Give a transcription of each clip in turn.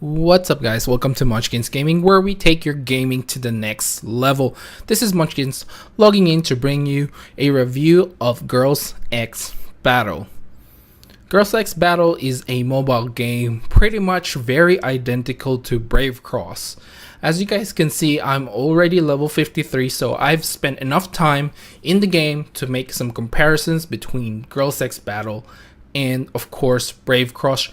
What's up guys, welcome to Munchkins Gaming, where we take your gaming to the next level. This is Munchkins logging in to bring you a review of GirlsXBattle. GirlsXBattle is a mobile game pretty much very identical to Brave Cross. As you guys can see, I'm already level 53, so I've spent enough time in the game to make some comparisons between GirlsXBattle and of course Brave Cross,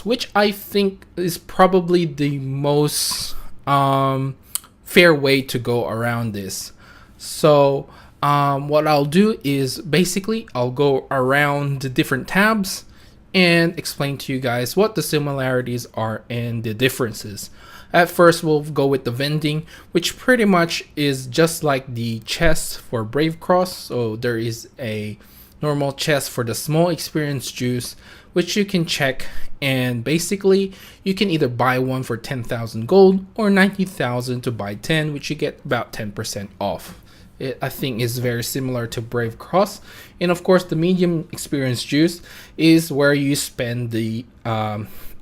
which I think is probably the most fair way to go around this. So what I'll do is basically I'll go around the different tabs and explain to you guys what the similarities are and the differences. At first, we'll go with the vending, which pretty much is just like the chest for Brave Cross. So there is a normal chest for the small experience juice, which you can check, and basically you can either buy one for 10,000 gold or 90,000 to buy 10, which you get about 10% off. It, I think, is very similar to Brave Cross. And of course, the medium experience juice is where you spend the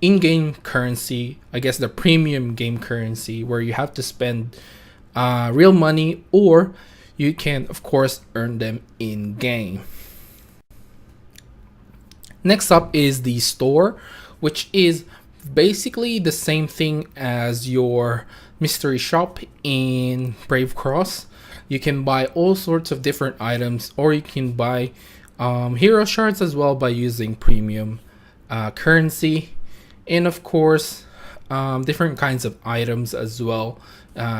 in-game currency, I guess the premium game currency, where you have to spend real money, or you can of course earn them in game. Next up is the store, which is basically the same thing as your mystery shop in Brave Cross. You can buy all sorts of different items, or you can buy hero shards as well by using premium currency, and of course different kinds of items as well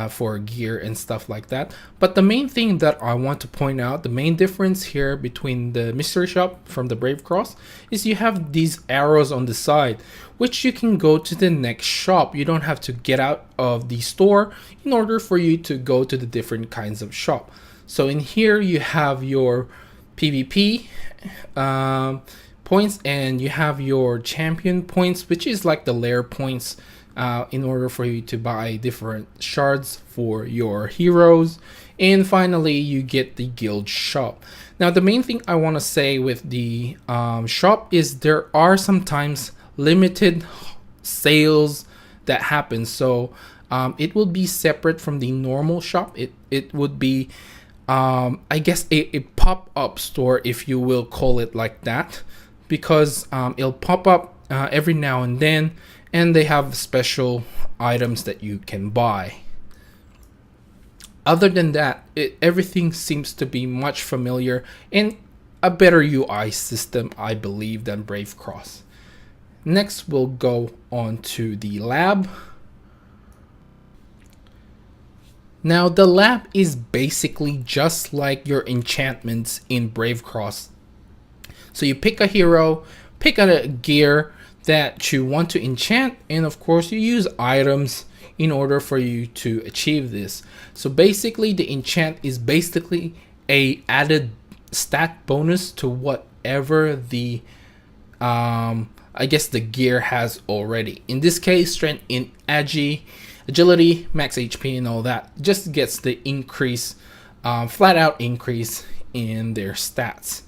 for gear and stuff like that. But the main thing that I want to point out, the main difference here between the mystery shop from the Brave Cross, is you have these arrows on the side, which you can go to the next shop. You don't have to get out of the store in order for you to go to the different kinds of shop. So in here you have your PvP points, and you have your champion points, which is like the lair points in order for you to buy different shards for your heroes. And finally, you get the guild shop. Now, the main thing I want to say with the shop is there are sometimes limited sales that happen. So it will be separate from the normal shop. It would be I guess a pop-up store, if you will call it like that, because it'll pop up every now and then, and they have special items that you can buy. Other than that, everything seems to be much familiar and a better UI system, I believe, than Brave Cross. Next, we'll go on to the lab. Now, the lab is basically just like your enchantments in Brave Cross. So you pick a hero, pick a gear that you want to enchant, and of course you use items in order for you to achieve this. So basically the enchant is basically a added stat bonus to whatever the I guess the gear has already. In this case, strength in agility, max HP, and all that just gets the increase, flat out increase in their stats.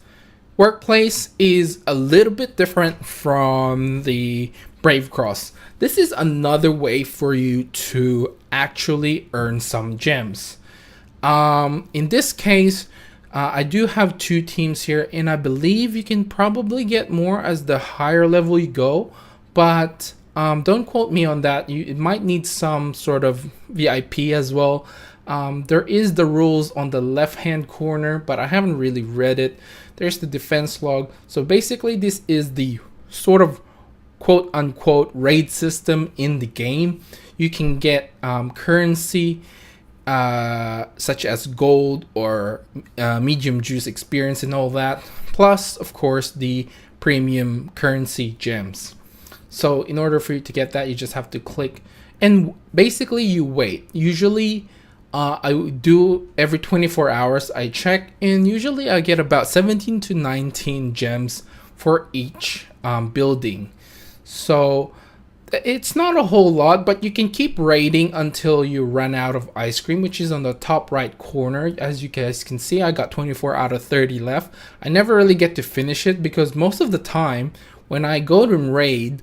Workplace is a little bit different from the Brave Cross. This is another way for you to actually earn some gems. In this case, I do have two teams here, and I believe you can probably get more as the higher level you go, but don't quote me on that. It might need some sort of VIP as well. There is the rules on the left hand corner, but I haven't really read it. There's the defense log. So basically this is the sort of quote unquote raid system in the game. You can get currency such as gold or medium juice experience and all that, plus of course the premium currency gems. So in order for you to get that, you just have to click, and basically you wait. Usually I do every 24 hours I check, and usually I get about 17 to 19 gems for each building. So it's not a whole lot, but you can keep raiding until you run out of ice cream, which is on the top right corner. As you guys can see, I got 24 out of 30 left. I never really get to finish it because most of the time when I go to raid,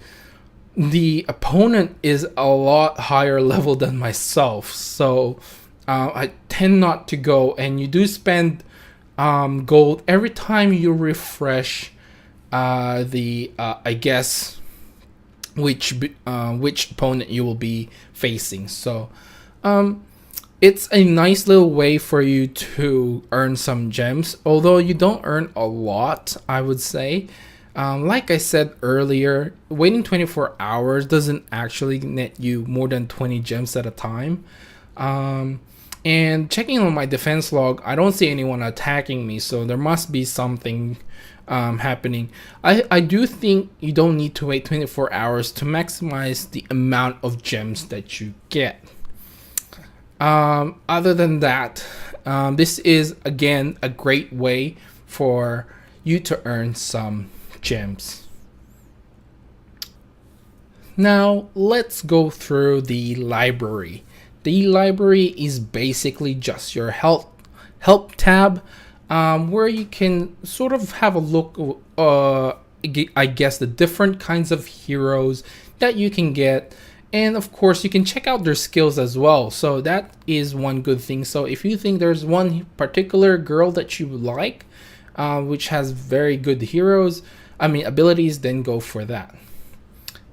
the opponent is a lot higher level than myself, so I tend not to go. And you do spend gold every time you refresh the I guess which opponent you will be facing. So it's a nice little way for you to earn some gems, although you don't earn a lot, I would say. Like I said earlier, waiting 24 hours doesn't actually net you more than 20 gems at a time. And checking on my defense log, I don't see anyone attacking me, so there must be something happening. I do think you don't need to wait 24 hours to maximize the amount of gems that you get. Other than that, this is again a great way for you to earn some gems. Now let's go through the library. The library is basically just your help tab, where you can sort of have a look, I guess, the different kinds of heroes that you can get. And of course, you can check out their skills as well. So that is one good thing. So if you think there's one particular girl that you like, which has very good abilities, then go for that.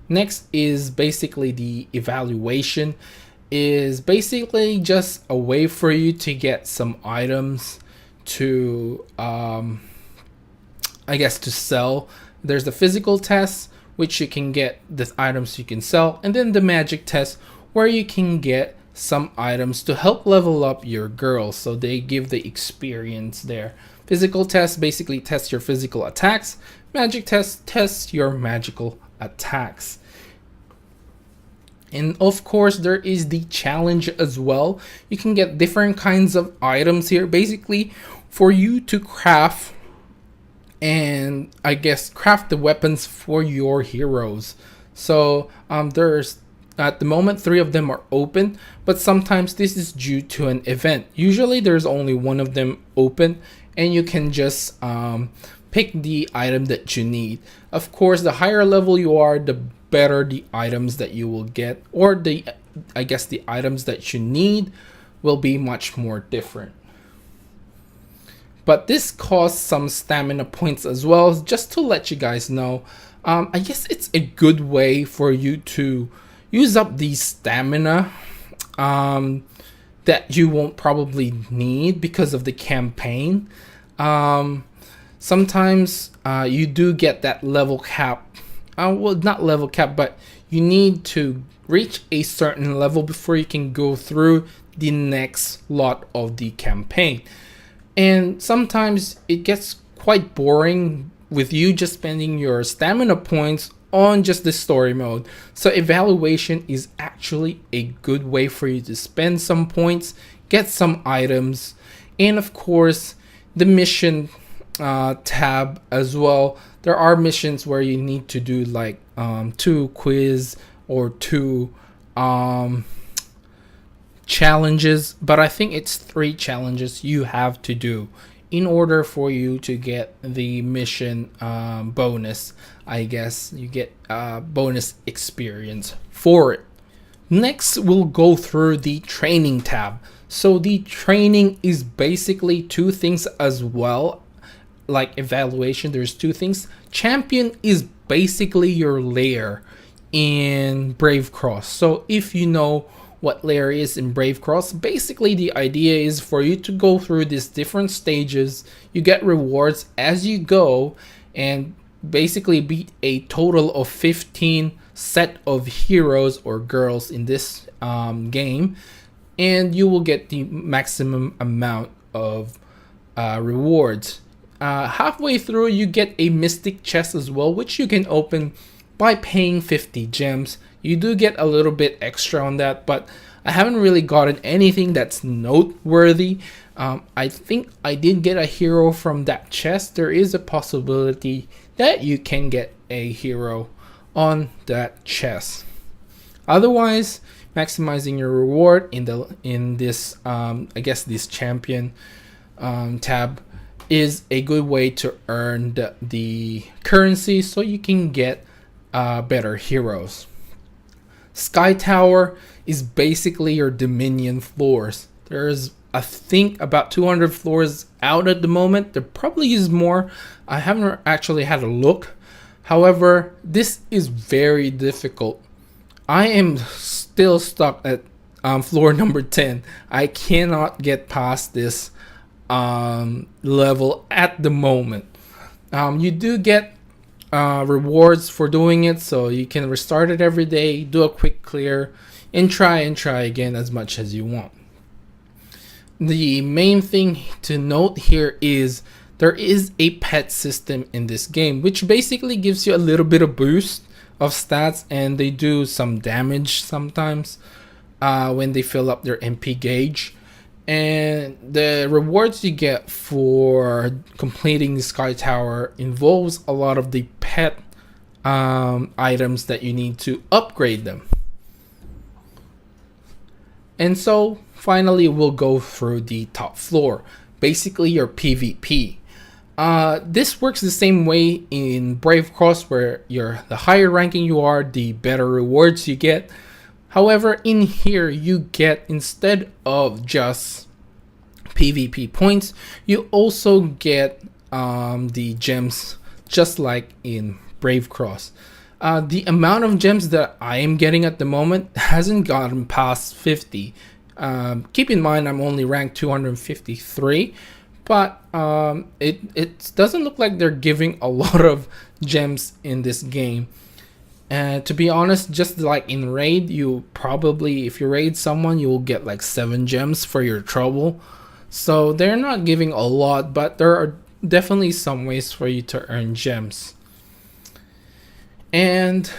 Next is basically the evaluation. Is basically just a way for you to get some items to I guess to sell. There's the physical test, which you can get the items you can sell, and then the magic test, where you can get some items to help level up your girls, so they give the experience there. Physical test basically tests your physical attacks. Magic test tests your magical attacks. And of course, there is the challenge as well. You can get different kinds of items here, basically for you to craft and I guess craft the weapons for your heroes. So there's at the moment 3 of them are open, but sometimes this is due to an event. Usually there's only 1 of them open, and you can just pick the item that you need. Of course, the higher level you are, the better the items that you will get, or the items that you need will be much more different. But this costs some stamina points as well, just to let you guys know. I guess it's a good way for you to use up the stamina that you won't probably need because of the campaign. Sometimes you do get that level cap. Well, not level cap, but you need to reach a certain level before you can go through the next lot of the campaign. And sometimes it gets quite boring with you just spending your stamina points on just the story mode. So evaluation is actually a good way for you to spend some points, get some items, and of course the mission tab as well. There are missions where you need to do like 2 quiz or 2 challenges, but I think it's 3 challenges you have to do in order for you to get the mission bonus. I guess you get bonus experience for it. Next, we'll go through the training tab. So the training is basically 2 things as well. Like evaluation, there's 2 things. Champion is basically your lair in Brave Cross. So if you know what lair is in Brave Cross, basically the idea is for you to go through these different stages. You get rewards as you go, and basically beat a total of 15 set of heroes or girls in this game, and you will get the maximum amount of rewards. Halfway through, you get a mystic chest as well, which you can open by paying 50 gems. You do get a little bit extra on that, but I haven't really gotten anything that's noteworthy. I think I did get a hero from that chest. There is a possibility that you can get a hero on that chest. Otherwise, maximizing your reward in this I guess this champion tab is a good way to earn the currency so you can get better heroes. Skytower is basically your Dominion floors. There's, I think, about 200 floors out at the moment. There probably is more. I haven't actually had a look. However, this is very difficult. I am still stuck at floor number 10. I cannot get past this level at the moment. You do get rewards for doing it, so you can restart it every day, do a quick clear, and try again as much as you want. The main thing to note here is there is a pet system in this game, which basically gives you a little bit of boost of stats, and they do some damage sometimes when they fill up their MP gauge. And the rewards you get for completing the Skytower involves a lot of the pet items that you need to upgrade them. And so finally we'll go through the top floor, basically your PvP. This works the same way in Brave Cross, where the higher ranking you are, the better rewards you get. However, in here you get, instead of just PvP points, you also get the gems, just like in Brave Cross. The amount of gems that I am getting at the moment hasn't gotten past 50. Keep in mind I'm only ranked 253, but it doesn't look like they're giving a lot of gems in this game. To be honest, just like in raid, you probably, if you raid someone, you will get like 7 gems for your trouble. So they're not giving a lot, but there are definitely some ways for you to earn gems. And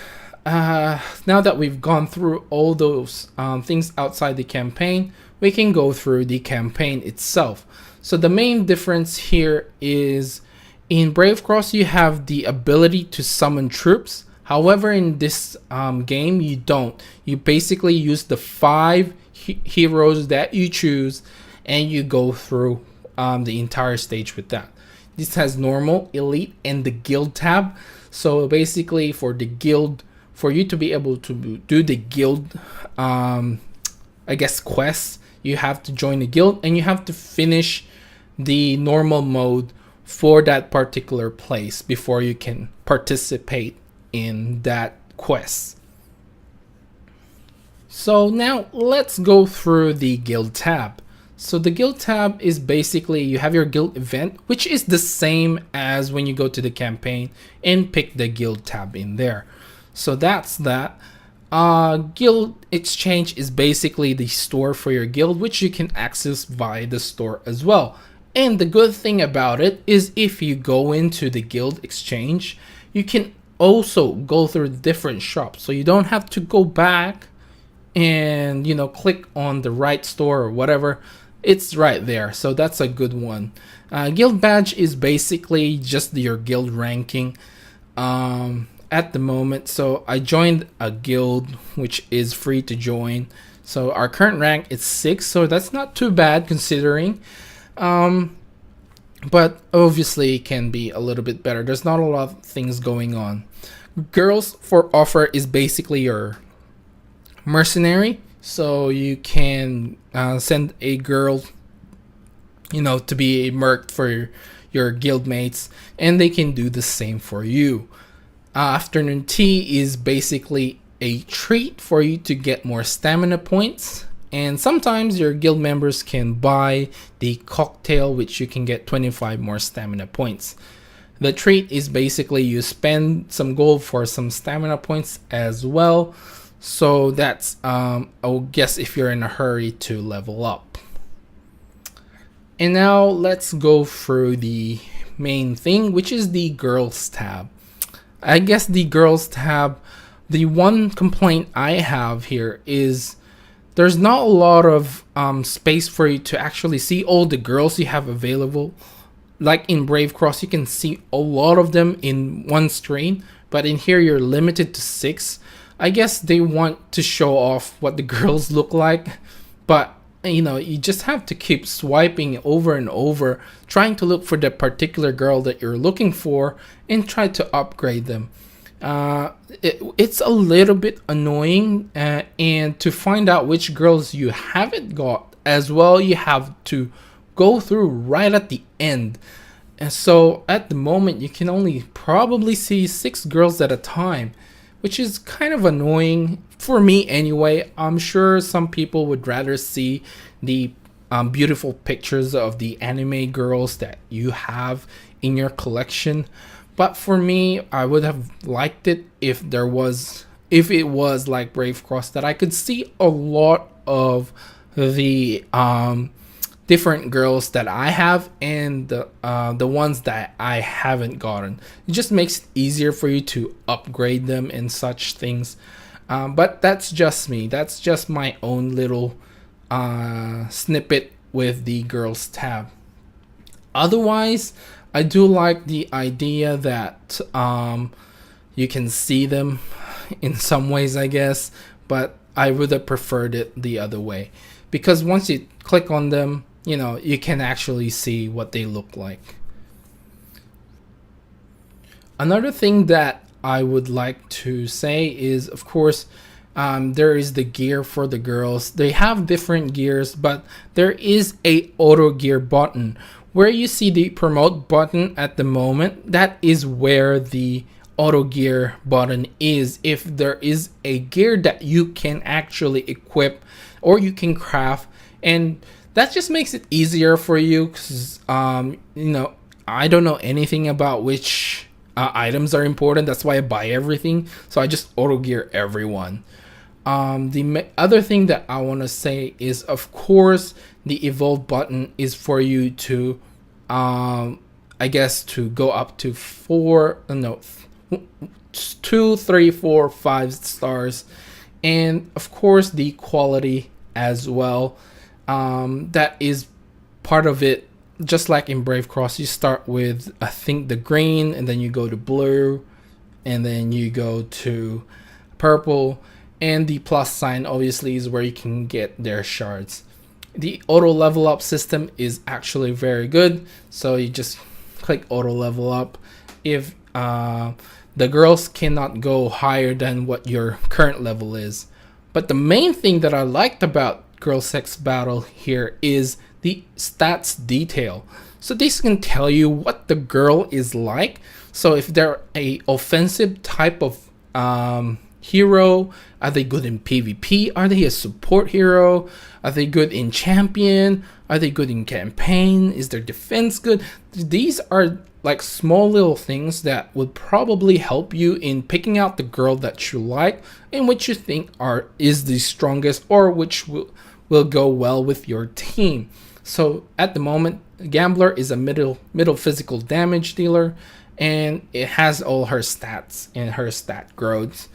now that we've gone through all those things outside the campaign, we can go through the campaign itself. So the main difference here is in Brave Cross you have the ability to summon troops. However, in this game you don't. You basically use the 5 heroes that you choose, and you go through the entire stage with that. This has normal, elite, and the guild tab. So basically for the guild, for you to be able to do the guild I guess quests, you have to join the guild and you have to finish the normal mode for that particular place before you can participate in that quest. So now let's go through the guild tab. So the guild tab is basically, you have your guild event, which is the same as when you go to the campaign and pick the guild tab in there. So that's that. Guild exchange is basically the store for your guild, which you can access via the store as well. And the good thing about it is if you go into the guild exchange, you can also go through different shops. So you don't have to go back and, you know, click on the right store or whatever. It's right there, so that's a good one. Guild badge is basically just your guild ranking at the moment. So I joined a guild which is free to join. So our current rank is 6, so that's not too bad considering. But obviously it can be a little bit better. There's not a lot of things going on. Girls for offer is basically your mercenary. So you can send a girl, you know, to be a merc for your guild mates, and they can do the same for you. Afternoon tea is basically a treat for you to get more stamina points, and sometimes your guild members can buy the cocktail, which you can get 25 more stamina points. The treat is basically you spend some gold for some stamina points as well. So that's, I guess, if you're in a hurry to level up. And now let's go through the main thing, which is the girls tab. I guess the girls tab, the one complaint I have here is there's not a lot of space for you to actually see all the girls you have available. Like in Brave Cross, you can see a lot of them in one screen, but in here you're limited to 6. I guess they want to show off what the girls look like, but you know, you just have to keep swiping over and over, trying to look for the particular girl that you're looking for and try to upgrade them. It's a little bit annoying, and to find out which girls you haven't got as well, you have to go through right at the end. And so at the moment, you can only probably see 6 girls at a time, which is kind of annoying for me anyway. I'm sure some people would rather see the beautiful pictures of the anime girls that you have in your collection. But for me, I would have liked it if it was like Brave Cross, that I could see a lot of the different girls that I have and the ones that I haven't gotten. It just makes it easier for you to upgrade them and such things. But that's just me. That's just my own little snippet with the girls tab. Otherwise, I do like the idea that you can see them in some ways, I guess, but I would have preferred it the other way, because once you click on them, you can actually see what they look like. Another thing that I would like to say is, of course, there is the gear for the girls. They have different gears, but there is a auto gear button. Where you see the promote button at the moment, that is where the auto gear button is. If there is a gear that you can actually equip or you can craft, and that just makes it easier for you, because I don't know anything about which items are important. That's why I buy everything, so I just auto gear everyone. The other thing that I want to say is, of course, the evolve button is for you to I guess to go up to 2, 3, 4, 5 stars, and of course the quality as well. That is part of it. Just like in Brave Cross, you start with, I think, the green, and then you go to blue, and then you go to purple, and the plus sign obviously is where you can get their shards. The auto level up system is actually very good, so you just click auto level up if the girls cannot go higher than what your current level is. But the main thing that I liked about GirlsXBattle here is the stats detail. So this can tell you what the girl is like. So if they're a offensive type of hero, are they good in PvP? Are they a support hero? Are they good in champion? Are they good in campaign? Is their defense good? These are like small little things that would probably help you in picking out the girl that you like and which you think is the strongest, or which will go well with your team. So at the moment, Gambler is a middle physical damage dealer, and it has all her stats and her stat growths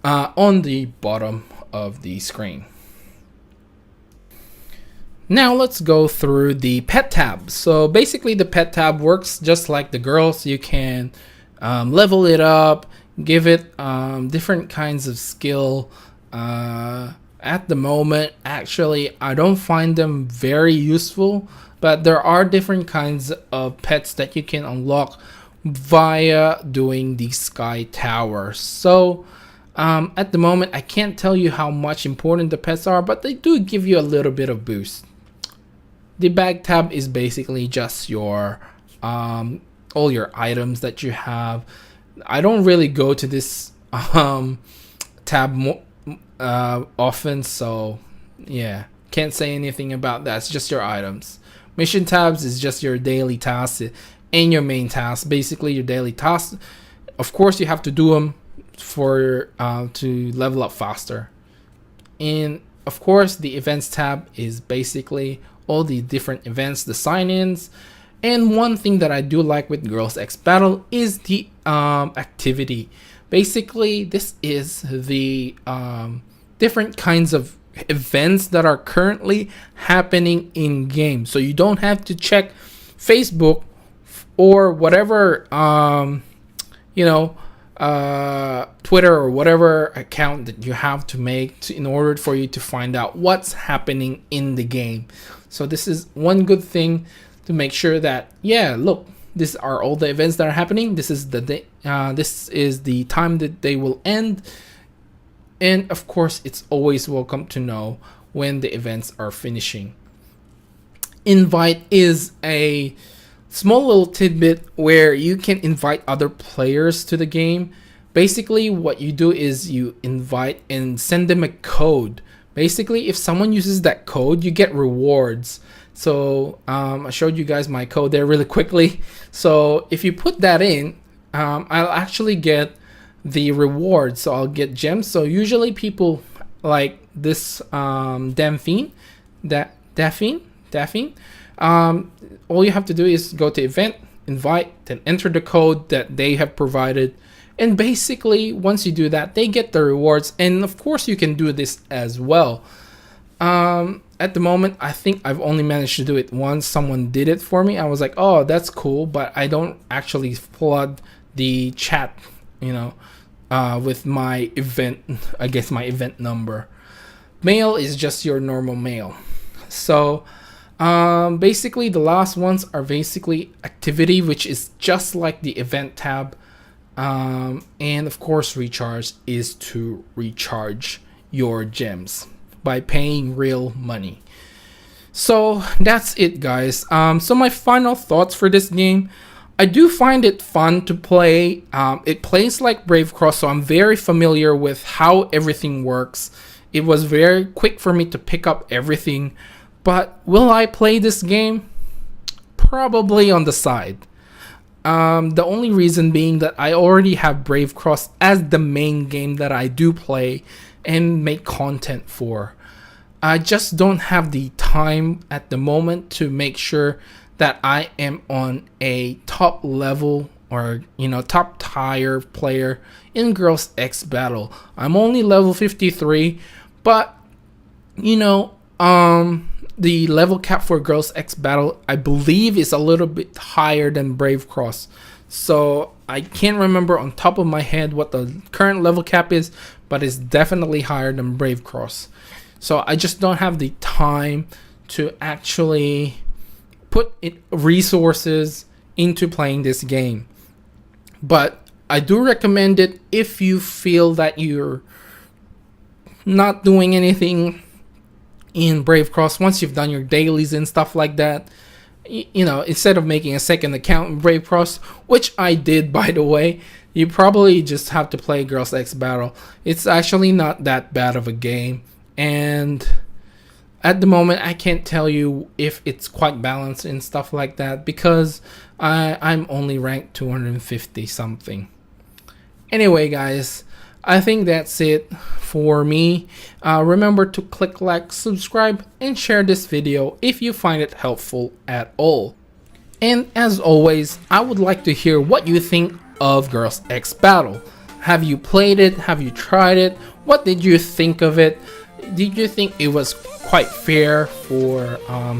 on the bottom of the screen. Now let's go through the pet tab. So basically the pet tab works just like the girls. You can level it up, give it different kinds of skill. At the moment, actually, I don't find them very useful, but there are different kinds of pets that you can unlock via doing the Skytower. So at the moment, I can't tell you how much important the pets are, but they do give you a little bit of boost. The bag tab is basically just your all your items that you have. I don't really go to this tab often, so yeah, can't say anything about that. It's just your items. Mission tabs is just your daily tasks and your main tasks. Basically, your daily tasks. Of course, you have to do them for to level up faster. And of course, the events tab is basically all the different events, the sign-ins. And one thing that I do like with GirlsXBattle is the activity. Basically, this is the different kinds of events that are currently happening in game. So you don't have to check Facebook or whatever Twitter or whatever account that you have to make in order for you to find out what's happening in the game. So this is one good thing to make sure that, yeah, look, These are all the events that are happening. This is the day, this is the time that they will end. And of course, it's always welcome to know when the events are finishing. Invite is a small little tidbit where you can invite other players to the game. Basically, what you do is you invite and send them a code. Basically, if someone uses that code, you get rewards. So I showed you guys my code there really quickly. So if you put that in, I'll actually get the rewards. So I'll get gems. So usually people like this Daphne. All you have to do is go to event, invite, then enter the code that they have provided. And basically, once you do that, they get the rewards. And of course, you can do this as well. At the moment, I think I've only managed to do it once. Someone did it for me. I was like, oh, that's cool. But I don't actually flood the chat, with my event, I guess my event number. Mail is just your normal mail. So basically, the last ones are basically activity, which is just like the event tab. And of course, recharge is to recharge your gems by paying real money. So that's it, guys. So my final thoughts for this game. I do find it fun to play. It plays like Brave Cross, so I'm very familiar with how everything works. It was very quick for me to pick up everything. But will I play this game? Probably on the side. The only reason being that I already have Brave Cross as the main game that I do play and make content for. I just don't have the time at the moment to make sure that I am on a top level or top tier player in GirlsXBattle. I'm only level 53, but the level cap for GirlsXBattle, I believe, is a little bit higher than Brave Cross. So I can't remember on top of my head what the current level cap is, but it's definitely higher than Brave Cross. So I just don't have the time to actually put resources into playing this game. But I do recommend it if you feel that you're not doing anything in Brave Cross. Once you've done your dailies and stuff like that, instead of making a second account in Brave Cross, which I did, by the way, you probably just have to play GirlsXBattle. It's actually not that bad of a game, and at the moment I can't tell you if it's quite balanced and stuff like that because I'm only ranked 250 something. Anyway, guys, I think that's it for me. Remember to click like, subscribe, and share this video if you find it helpful at all. And as always, I would like to hear what you think of GirlsXBattle. Have you played it? Have you tried it? What did you think of it? Did you think it was quite fair for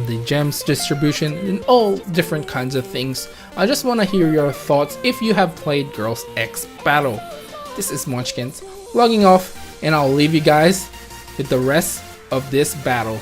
the gems distribution and all different kinds of things? I just want to hear your thoughts if you have played GirlsXBattle. This is Munchkins logging off, and I'll leave you guys with the rest of this battle.